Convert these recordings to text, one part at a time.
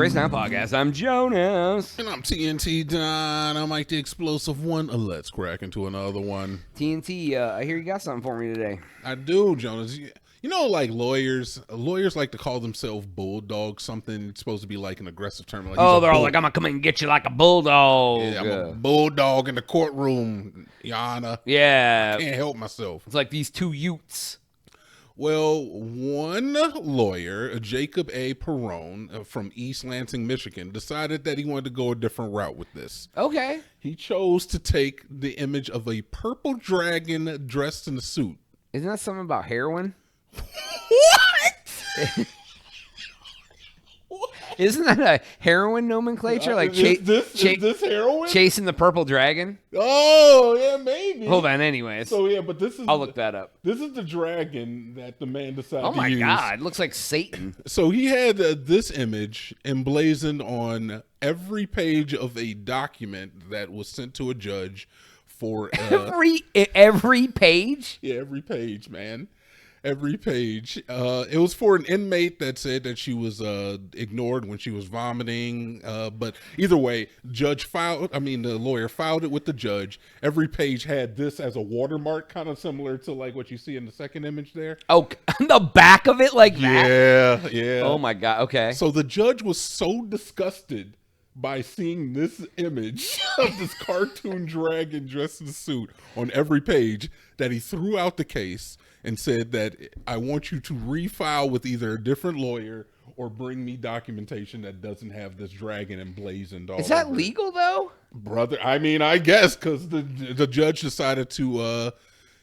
Crazy Town Podcast. I'm Jonas. And I'm TNT Don. I'm Mike the Explosive One. Let's crack into another one. TNT, I hear you got something for me today. I do, Jonas. You know, like lawyers like to call themselves bulldogs, something it's supposed to be like an aggressive term. Like, they're all like, I'm going to come in and get you like a bulldog. Yeah, I'm a bulldog in the courtroom, Your Honor. Yeah. I can't help myself. It's like these two Utes. Well, one lawyer, Jacob A. Perrone from East Lansing, Michigan, decided that he wanted to go a different route with this. Okay. He chose to take the image of a purple dragon dressed in a suit. Isn't that something about heroin? What? Isn't that a heroin nomenclature? Like is this heroin? Chasing the purple dragon? Oh, yeah, maybe. Hold on, anyways. So yeah, but this is I'll look that up. This is the dragon that the man decided Oh to my use. God, it looks like Satan. So he had this image emblazoned on every page of a document that was sent to a judge for every page? Yeah, every page, man. Every page. It was for an inmate that said that she was ignored when she was vomiting. But either way, the lawyer filed it with the judge. Every page had this as a watermark, kind of similar to like what you see in the second image there. Oh, on the back of it like that? Yeah. Oh my God, okay. So the judge was so disgusted by seeing this image of this cartoon dragon dressed in a suit on every page that he threw out the case and said that I want you to refile with either a different lawyer or bring me documentation that doesn't have this dragon emblazoned all Is that over legal though? Brother, I mean, I guess, because the judge decided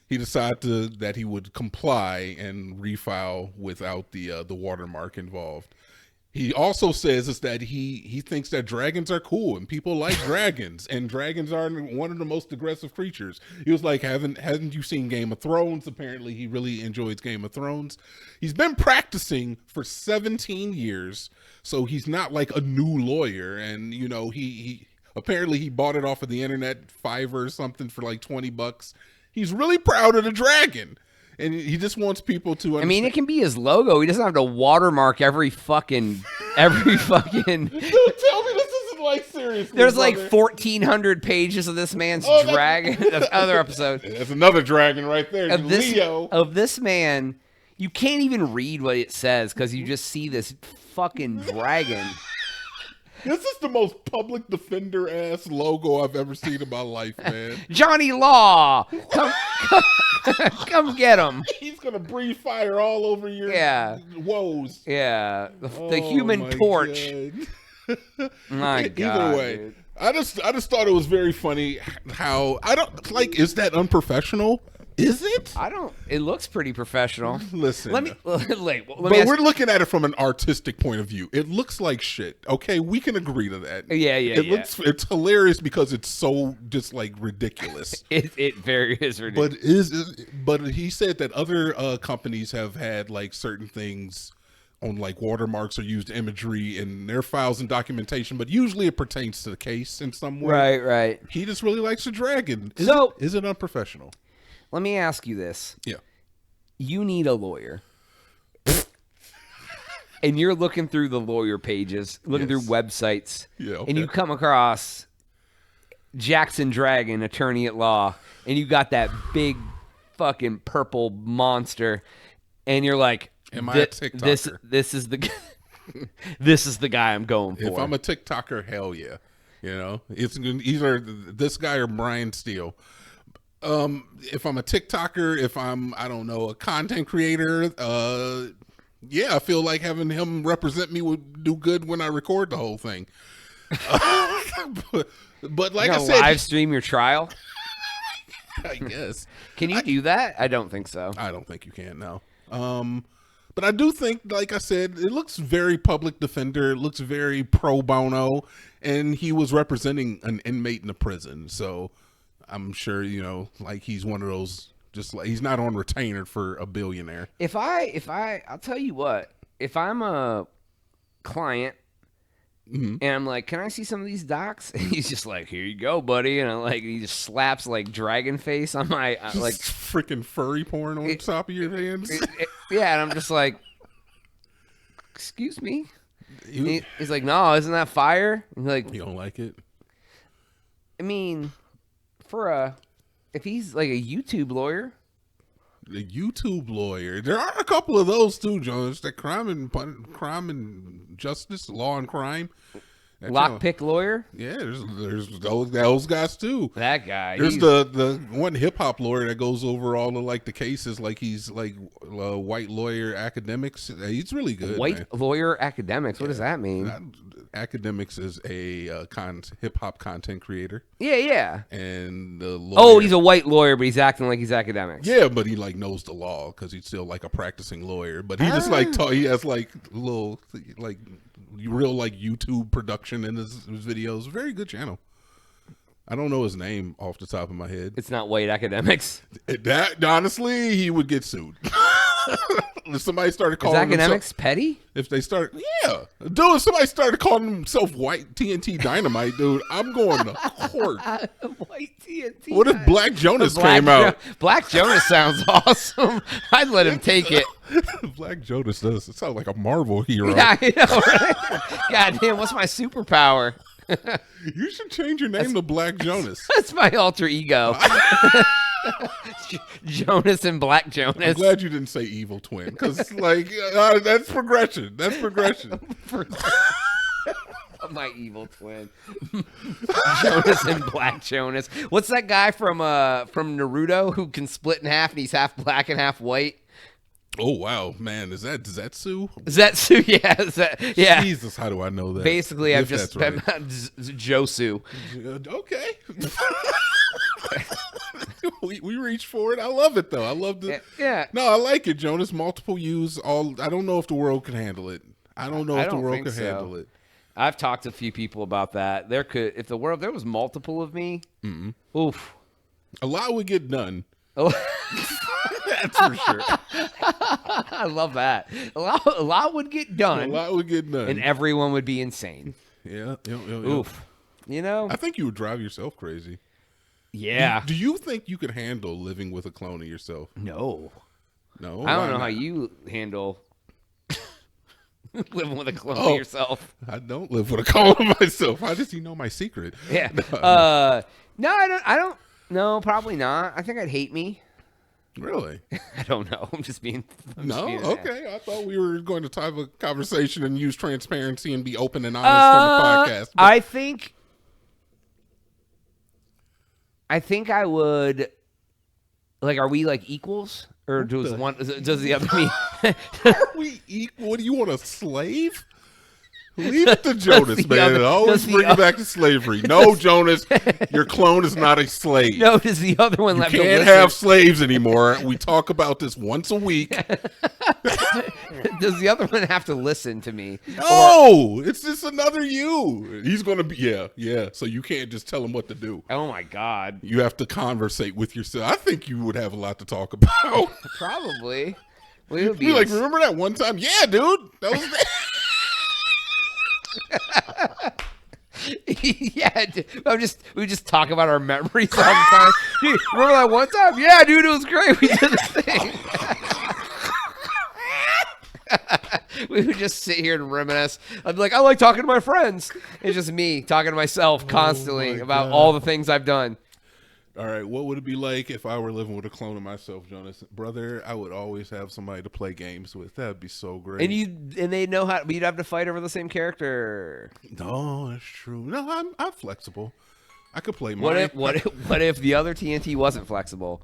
that he would comply and refile without the watermark involved. He also says is that he thinks that dragons are cool and people like dragons, and dragons are one of the most aggressive creatures. He was like, hasn't you seen Game of Thrones? Apparently he really enjoys Game of Thrones. He's been practicing for 17 years, so he's not like a new lawyer. And you know, he apparently he bought it off of the internet, Fiverr or something, for like $20. He's really proud of the dragon. And he just wants people to understand. I mean, it can be his logo. He doesn't have to watermark every fucking. Don't tell me this isn't like seriously. There's brother. like 1,400 pages of this man's dragon. That's another episode. That's another dragon right there. Leo. Of this man, you can't even read what it says because you just see this fucking dragon. This is the most public defender ass logo I've ever seen in my life, man. Johnny Law, come get him. He's gonna breathe fire all over your woes. Yeah, the Human Torch. My God. Either way, dude. I just thought it was very funny how is that unprofessional? Is it? It looks pretty professional. Listen. Let me we're looking at it from an artistic point of view. It looks like shit. Okay, we can agree to that. Yeah. It's hilarious because it's so just like ridiculous. It very is ridiculous. But he said that other companies have had like certain things on like watermarks or used imagery in their files and documentation, but usually it pertains to the case in some way. Right. He just really likes the dragon. Is it unprofessional? Let me ask you this. Yeah. You need a lawyer. And you're looking through the lawyer pages, looking through websites, and you come across Jackson Dragon, attorney at law, and you got that big fucking purple monster, and you're like, am I a TikToker? This is the this is the guy I'm going for. If I'm a TikToker, hell yeah. You know, it's either this guy or Brian Steele. If I'm a TikToker, if I'm, I don't know, a content creator, I feel like having him represent me would do good when I record the whole thing. But like I said, live stream your trial. I guess. Can you do that? I don't think so. I don't think you can, no. But I do think, like I said, it looks very public defender. It looks very pro bono, and he was representing an inmate in a prison, so I'm sure, you know, like he's one of those, just like he's not on retainer for a billionaire. I'll tell you what, if I'm a client and I'm like, can I see some of these docs? And he's just like, here you go, buddy. And he just slaps like dragon face on my, like freaking furry porn on top of your hands. Yeah. And I'm just like, excuse me. He's like, no, isn't that fire? He's like, you don't like it? I mean, if he's like a YouTube lawyer. The YouTube lawyer. There are a couple of those too, Jones. That crime and justice, law and crime. Lockpick lawyer. Yeah, there's those guys too. That guy. There's the one hip hop lawyer that goes over all of like the cases, like he's like white lawyer academics. He's really good. White lawyer academics. What does that mean? Academics is a hip hop content creator. Yeah. And the lawyer, oh, he's a white lawyer, but he's acting like he's academics. Yeah, but he like knows the law because he's still like a practicing lawyer. But he just like he has like little like real like YouTube production in his videos. Very good channel. I don't know his name off the top of my head. It's not white academics. That honestly, he would get sued. If somebody started calling academics petty? If they start, yeah, dude. If somebody started calling himself White TNT Dynamite, dude, I'm going to court. White TNT. What if Black Jonas came out? Black Jonas sounds awesome. I'd let him take it. Black Jonas does. It sounds like a Marvel hero. Yeah, I know, right? God damn, what's my superpower? You should change your name to Black Jonas. That's my alter ego. Jonas and Black Jonas. I'm glad you didn't say evil twin, because like that's progression. That's progression. My evil twin. Jonas and Black Jonas. What's that guy from Naruto who can split in half and he's half black and half white? Oh wow, man! Is that Zetsu? Zetsu, yeah, yeah. Jesus, how do I know that? Basically, I've just right. Josu. Okay. we reach for it. I love it though. I love the. Yeah. No, I like it, Jonas. Multiple use. I don't know if the world can handle it. I don't know if the world can handle it. I've talked to a few people about that. If there was multiple of me, oof, a lot would get done. Oh. That's for sure. I love that. A lot would get done. A lot would get done. And everyone would be insane. Yeah. Oof. You know? I think you would drive yourself crazy. Yeah. Do you think you could handle living with a clone of yourself? No. No? I don't know how you handle living with a clone of yourself. I don't live with a clone of myself. How does he know my secret? Yeah. No, I don't. No, probably not. I think I'd hate me. Really? I don't know. I'm just being. Okay. I thought we were going to have a conversation and use transparency and be open and honest on the podcast. But I think I would. Like, are we like equals, or does the other me? Are we equal? What do you want, a slave? Leave it to Jonas, man. Always bring it back to slavery. No, Jonas, your clone is not a slave. No, does the other one let me listen? You can't have slaves anymore. We talk about this once a week. Does the other one have to listen to me? No, it's just another you. He's going to be, yeah. So you can't just tell him what to do. Oh, my God. You have to conversate with yourself. I think you would have a lot to talk about. Probably. You'd be like, remember that one time? Yeah, dude. That was yeah, we just talk about our memories all the time. Dude, remember that one time? Yeah, dude, it was great. We did this thing. We would just sit here and reminisce. I'd be like, I like talking to my friends. It's just me talking to myself constantly about all the things I've done. All right, what would it be like if I were living with a clone of myself, Jonas? Brother, I would always have somebody to play games with. That'd be so great. And they know how. You'd have to fight over the same character. No, that's true. No, I'm flexible. I could play. What if the other TNT wasn't flexible?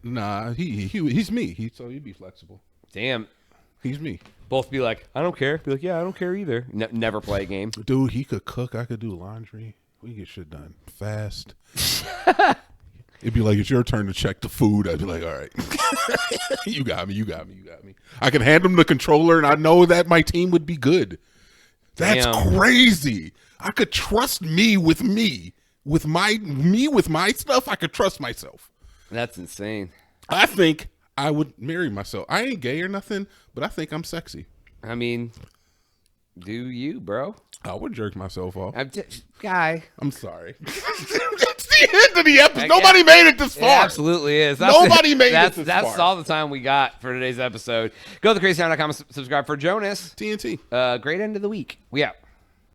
Nah, he's me. So he'd be flexible. Damn, he's me. Both be like, I don't care. Be like, yeah, I don't care either. Never play a game. Dude, he could cook. I could do laundry. We get shit done fast. It'd be like, it's your turn to check the food. I'd be like, all right. You got me. I can hand him the controller, and I know that my team would be good. That's crazy. I could trust me with my stuff. I could trust myself. That's insane. I think I would marry myself. I ain't gay or nothing, but I think I'm sexy. I mean, do you, bro? I would jerk myself off. Guy. I'm sorry. the end of the episode. Nobody made it this far. It absolutely is. Nobody made it this far. That's all the time we got for today's episode. Go to thecrazytown.com, subscribe for Jonas. TNT. Great end of the week. We out.